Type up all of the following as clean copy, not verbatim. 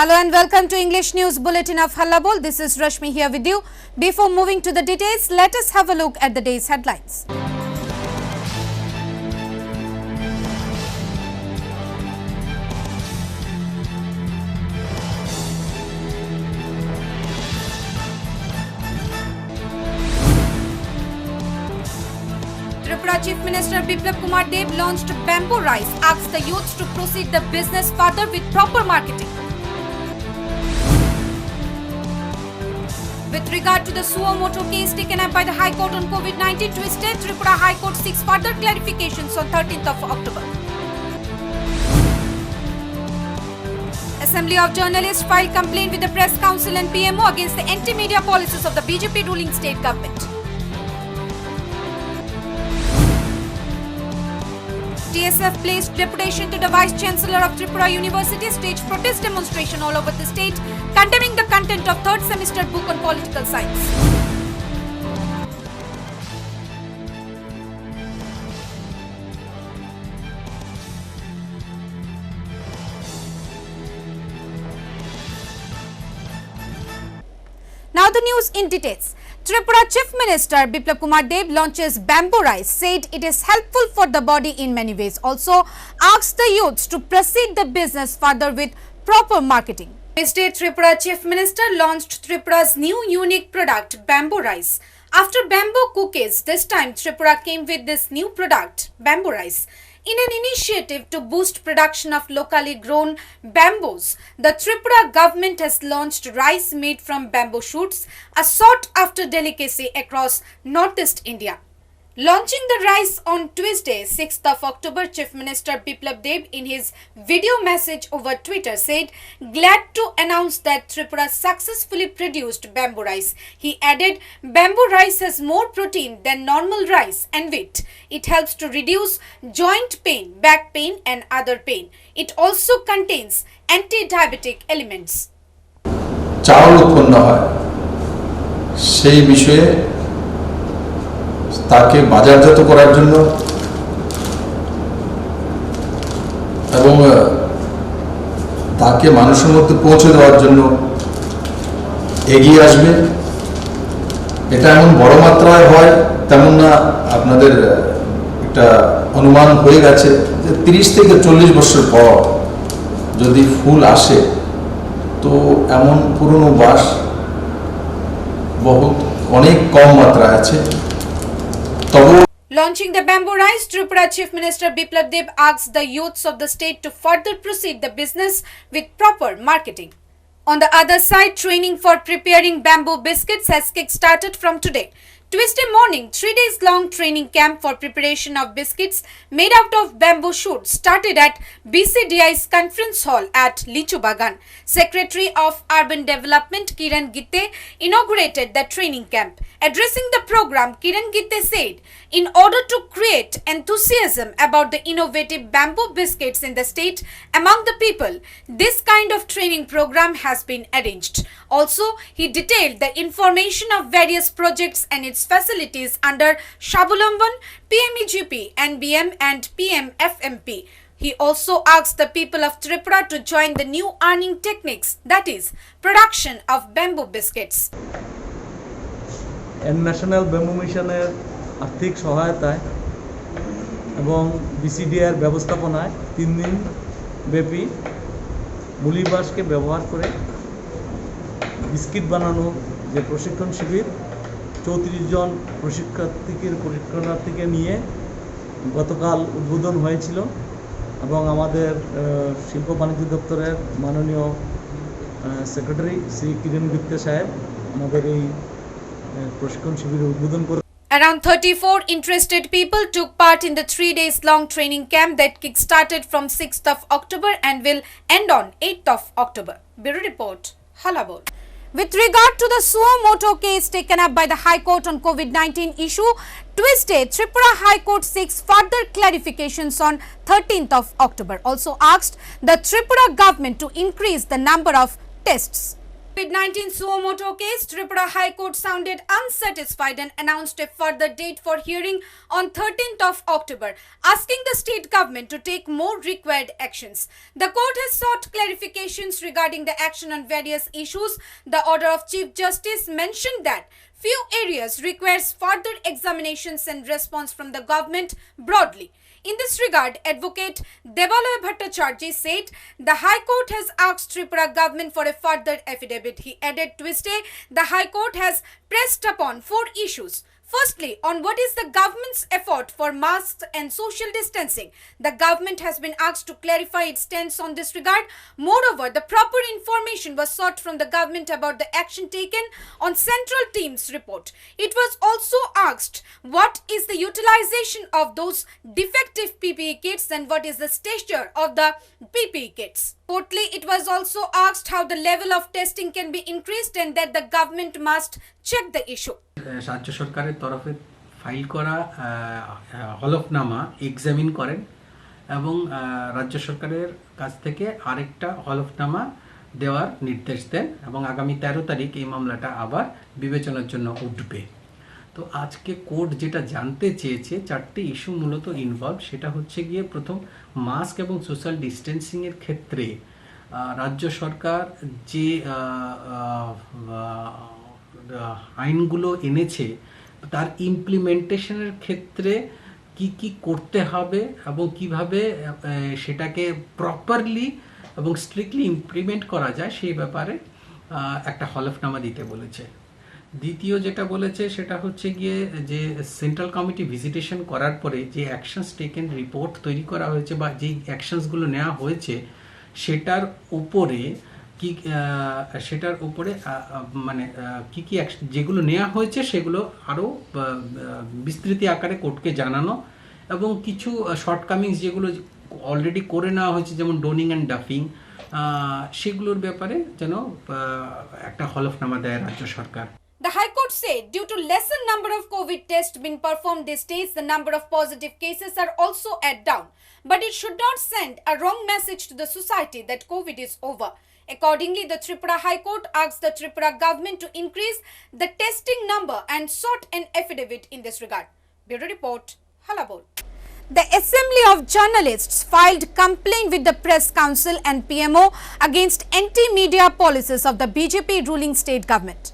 Hello and welcome to English News Bulletin of Hallabol. This is Rashmi here with you. Before moving to the details, let us have a look at the day's headlines. Tripura Chief Minister Biplab Kumar Deb launched Bamboo Rice, asked the youth to proceed the business further with proper marketing. With regard to the suo moto case taken up by the High Court on COVID-19 twisted, Tripura High Court seeks further clarifications on 13th of October. Assembly of Journalists filed complaint with the Press Council and PMO against the anti-media policies of the BJP ruling state government. TSF placed deputation to the Vice Chancellor of Tripura University, staged protest demonstration all over the state, condemning the content of third semester book on political science. Now the news in details. Tripura Chief Minister Biplab Kumar Deb launches Bamboo Rice, said it is helpful for the body in many ways. Also asked the youths to proceed the business further with proper marketing. Yesterday, Tripura Chief Minister launched Tripura's new unique product, Bamboo Rice. After bamboo cookies, this time Tripura came with this new product, Bamboo Rice. In an initiative to boost production of locally grown bamboos, the Tripura government has launched rice made from bamboo shoots, a sought-after delicacy across Northeast India. Launching the rice on Tuesday, 6th of October, Chief Minister Biplab Deb in his video message over Twitter said, "Glad to announce that Tripura successfully produced bamboo rice." He added, "Bamboo rice has more protein than normal rice and wheat. It helps to reduce joint pain, back pain and other pain. It also contains anti-diabetic elements." চাউল উৎপন্ন হয় সেই বিষয়ে তাকে বাজারজাত করার জন্য এবং তাকে মানুষের মধ্যে পৌঁছে দেওয়ার জন্য এগিয়ে আসবে। এটা এমন বড় মাত্রায় হয় তেমন না, আপনাদের একটা অনুমান হয়ে গেছে যে 30 থেকে 40 বছর পর যদি ফুল আসে তো এমন পুরনো বাঁশ বহুত অনেক কম মাত্রায় আছে। Launching the Bamboo Rice, Tripura Chief Minister Biplab Deb asked the youths of the state to further proceed the business with proper marketing. On the other side, training for preparing bamboo biscuits has kick-started from today. Tuesday morning, 3 days long training camp for preparation of biscuits made out of bamboo shoots started at BCDI's conference hall at Lichu Bagan. Secretary of Urban Development Kiran Gitte inaugurated the training camp. Addressing the program, Kiran Gitte said, "In order to create enthusiasm about the innovative bamboo biscuits in the state among the people, this kind of training program has been arranged." Also, he detailed the information of various projects and its facilities under Shabulamban, PMEGP, NBM and PMFMP. He also asked the people of Tripura to join the new earning techniques, that is, production of bamboo biscuits. National bamboo মিশনের আর্থিক সহায়তায় এবং বিসিডিআর ব্যবস্থাপনায় 3 দিন ব্যাপী মুলি বাঁশকে ব্যবহার করে biscuit বানানো যে প্রশিক্ষণ শিবির 34 জন প্রশিক্ষণার্থীকে নিয়ে গতকাল উদ্বোধন হয়েছিল এবং আমাদের শিল্প বাণিজ্য দপ্তরের মাননীয় সেক্রেটারি শ্রী কিরণ গিত্তে সাহেব আমাদের এই প্রশিক্ষণ শিবির উদ্বোধন করে। Around 34 interested people took part in the 3 days long training camp that kick-started from 6th of October and will end on 8th of October. Bureau Report, Hallabol. With regard to the suo moto case taken up by the High Court on COVID-19 issue, Tuesday, Tripura High Court seeks further clarifications on 13th of October. Also asked the Tripura government to increase the number of tests. COVID-19 Suomoto case, Tripura High Court sounded unsatisfied and announced a further date for hearing on 13th of October, asking the state government to take more required actions. The court has sought clarifications regarding the action on various issues. The order of Chief Justice mentioned that few areas requires further examinations and response from the government broadly. In this regard, Advocate Debalaya Bhattacharjee said the High Court has asked Tripura government for a further affidavit. He added Tuesday the High Court has pressed upon four issues. Firstly, on what is the government's effort for masks and social distancing. The government has been asked to clarify its stance on this regard. Moreover, the proper information was sought from the government about the action taken on Central Team's report. It was also asked what is the utilization of those defective PPE kits and what is the stature of the PPE kits. Fourthly, it was also asked how the level of testing can be increased and that the government must check the issue. রাজ্য সরকারের তরফে file করা হলফনামা examine করেন এবং রাজ্য সরকারের কাছ থেকে আরেকটা হলফনামা দেওয়ার নির্দেশ দেন এবং আগামী 13 তারিখ এই মামলাটা আবার বিবেচনার জন্য উঠবে। তো আজকে কোর্ট যেটা জানতে চেয়েছে চারটি ইস্যু মূলত ইনভলভ, সেটা হচ্ছে গিয়ে প্রথম মাস্ক এবং সোশ্যাল ডিস্টেন্সিংয়ের ক্ষেত্রে রাজ্য সরকার যে আইনগুলো এনেছে তার ইমপ্লিমেন্টেশনের ক্ষেত্রে কি কি করতে হবে এবং কিভাবে সেটাকে প্রপারলি এবং স্ট্রিক্টলি ইমপ্লিমেন্ট করা যায় সেই ব্যাপারে একটা হলফনামা দিতে বলেছে। দ্বিতীয় যেটা বলেছে সেটা হচ্ছে গিয়ে যে সেন্ট্রাল কমিটি ভিজিটেশন করার পরে যে অ্যাকশনস টেকেন রিপোর্ট তৈরি করা হয়েছে বা যেই অ্যাকশনসগুলো নেওয়া হয়েছে সেটার উপরে মানে কি কি যেগুলো নেওয়া হয়েছে সেগুলো আরও বিস্তৃত আকারে কোর্টকে জানানো এবং কিছু শর্টকামিংস যেগুলো অলরেডি করে নেওয়া হয়েছে যেমন ডোনিং অ্যান্ড ডাফিং সেগুলোর ব্যাপারে যেন একটা হলফনামা দেয় রাজ্য সরকার। The High Court said due to lesser number of COVID tests being performed these days, the number of positive cases are also at down. But it should not send a wrong message to the society that COVID is over. Accordingly, the Tripura High Court asked the Tripura government to increase the testing number and sought an affidavit in this regard. Bureau Report, Halabol. The Assembly of Journalists filed complaint with the Press Council and PMO against anti-media policies of the BJP ruling state government.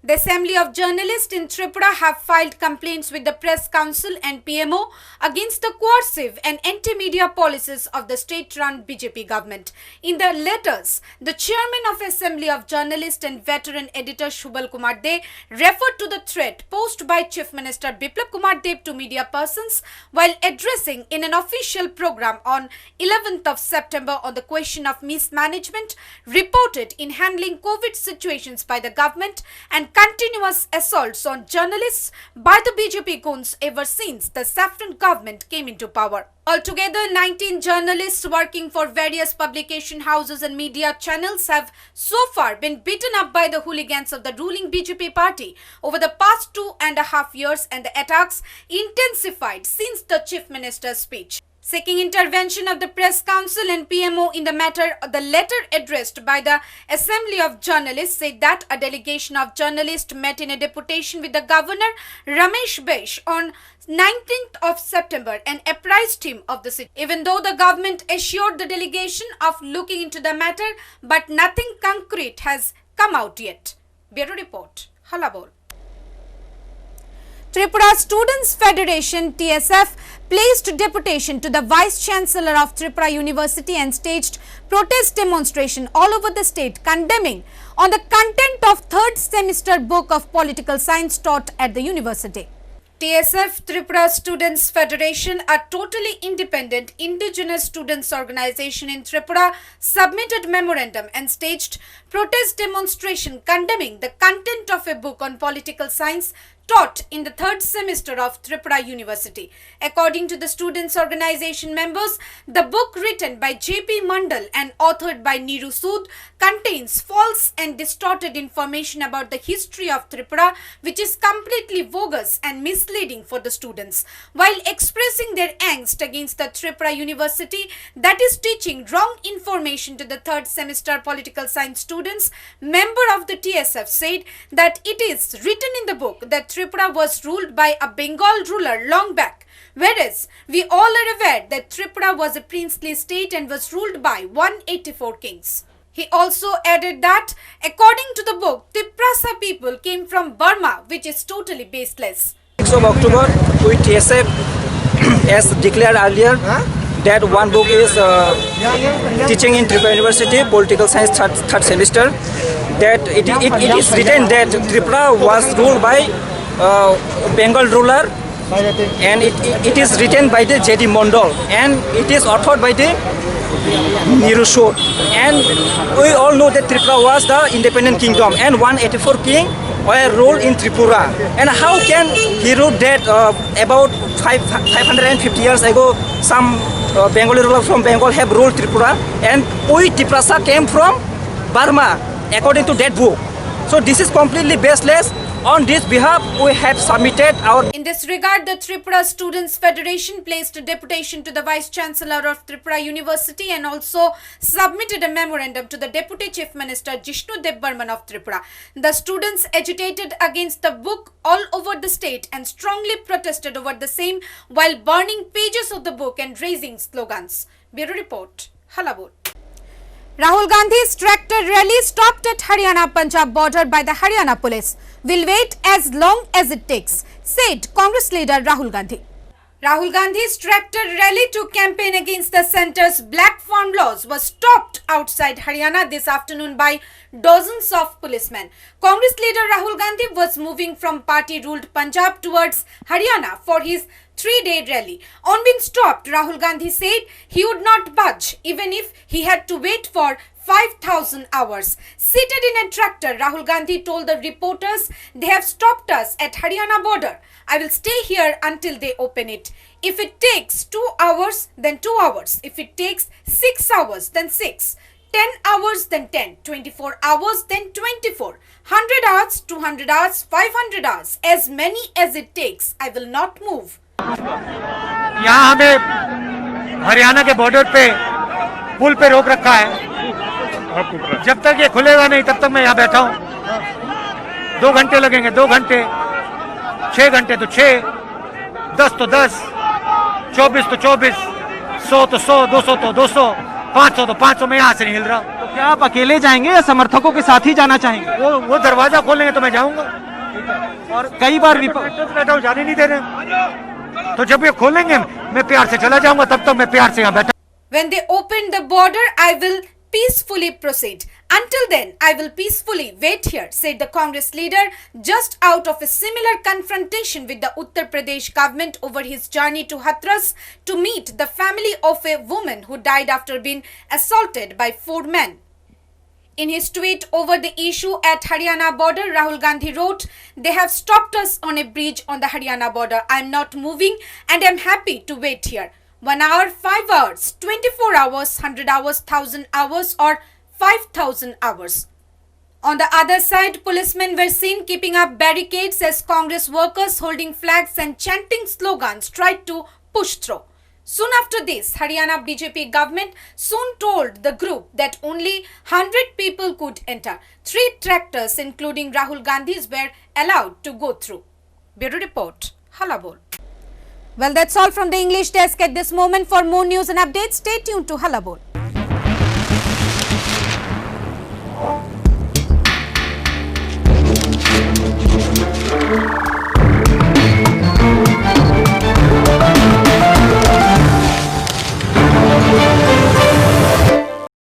The Assembly of Journalists in Tripura have filed complaints with the Press Council and PMO against the coercive and anti-media policies of the state-run BJP government. In their letters, the chairman of Assembly of Journalists and veteran editor Shubal Kumar De referred to the threat posed by Chief Minister Biplab Kumar Deb to media persons while addressing in an official program on 11th of September on the question of mismanagement reported in handling COVID situations by the government and continuous assaults on journalists by the BJP goons ever since the saffron government came into power. Altogether, 19 journalists working for various publication houses and media channels have so far been beaten up by the hooligans of the ruling BJP party over the past 2.5 years, and the attacks intensified since the Chief Minister's speech. Seeking intervention of the Press Council and PMO in the matter, the letter addressed by the Assembly of Journalists said that a delegation of journalists met in a deputation with the Governor Ramesh Baish on 19th of September and apprised him of the situation. Even though the government assured the delegation of looking into the matter, but nothing concrete has come out yet. Bureau Report, Halabol. Tripura Students Federation TSF placed deputation to the Vice Chancellor of Tripura University and staged protest demonstration all over the state condemning on the content of third semester book of political science taught at the university. TSF, Tripura Students Federation, a totally independent indigenous students organization in Tripura, submitted memorandum and staged protest demonstration condemning the content of a book on political science taught in the third semester of Tripura University. According to the students' organization members, the book written by J.P. Mandal and authored by Niru Sood contains false and distorted information about the history of Tripura, which is completely bogus and misleading for the students. While expressing their angst against the Tripura University that is teaching wrong information to the third semester political science students, member of the TSF said that it is written in the book that Tripura was ruled by a Bengal ruler long back, whereas we all are aware that Tripura was a princely state and was ruled by 184 kings. He also added that according to the book, Tiprasa people came from Burma, which is totally baseless. 6th of October, we TSF as declared earlier that one book is teaching in Tripura University, political science third semester, that it is written that Tripura was ruled by Bengal ruler, and it is written by the J.D. Mandal, and it is authored by the Niru Sood. And we all know that Tripura was the independent kingdom and 184 king were ruled in Tripura. And how can he wrote that about 550 years ago some Bengali rulers from Bengal have ruled Tripura, and we Tiprasa came from Burma according to that book. So this is completely baseless. On this behalf, we have submitted our... In this regard, the Tripura Students' Federation placed a deputation to the Vice Chancellor of Tripura University and also submitted a memorandum to the Deputy Chief Minister Jishnu Debbarman of Tripura. The students agitated against the book all over the state and strongly protested over the same while burning pages of the book and raising slogans. Bureau Report, Halabur. Rahul Gandhi's tractor rally stopped at Haryana-Punjab border by the Haryana police. Will wait as long as it takes, said Congress leader Rahul Gandhi. Rahul Gandhi's tractor rally to campaign against the centre's black farm laws was stopped outside Haryana this afternoon by dozens of policemen. Congress leader Rahul Gandhi was moving from party-ruled Punjab towards Haryana for his 3-day rally. On being stopped, Rahul Gandhi said he would not budge even if he had to wait for 5,000 hours. Seated in a tractor, Rahul Gandhi told the reporters, "They have stopped us at Haryana border. I will stay here until they open it. If it takes 2 hours, then 2 hours. If it takes 6 hours, then 6. 10 hours, then 10. 24 hours, then 24. 100 hours, 200 hours, 500 hours. As many as it takes. I will not move." यहाँ हमें हरियाणा के border पे पुल पे रोक रखा है। जब तक ये खुलेगा नहीं तब तक मैं यहाँ बैठा हूँ। 2 घंटे लगेंगे, 2 घंटे, 6 घंटे तो 6, 10 तो 10, 24 तो 24, 100 तो 100, 200 तो 200, 500 तो 500। मैं यहाँ से नहीं हिल रहा। तो क्या आप अकेले जाएंगे या समर्थकों के साथ ही जाना चाहेंगे? वो दरवाजा खोलेंगे तो मैं जाऊंगा। और कई बार बैठा हूँ, जाने नहीं दे रहे। तो जब ये खोलेंगे मैं प्यार से चला जाऊंगा, तब तक मैं प्यार से यहाँ बैठा। When they open the border, I will peacefully proceed. Until then, I will peacefully wait here, said the Congress leader, just out of a similar confrontation with the Uttar Pradesh government over his journey to Hathras to meet the family of a woman who died after being assaulted by 4 men. In his tweet over the issue at Haryana border, Rahul Gandhi wrote, "They have stopped us on a bridge on the Haryana border. I am not moving and I am happy to wait here. 1 hour, 5 hours, 24 hours, 100 hours, 1000 hours or 5000 hours. On the other side, policemen were seen keeping up barricades as Congress workers holding flags and chanting slogans tried to push through. Soon after this, Haryana BJP government soon told the group that only 100 people could enter. 3 tractors, including Rahul Gandhi's, were allowed to go through. Bureau Report, Halabur. Well, that's all from the English desk at this moment. For more news and updates, stay tuned to Halabur.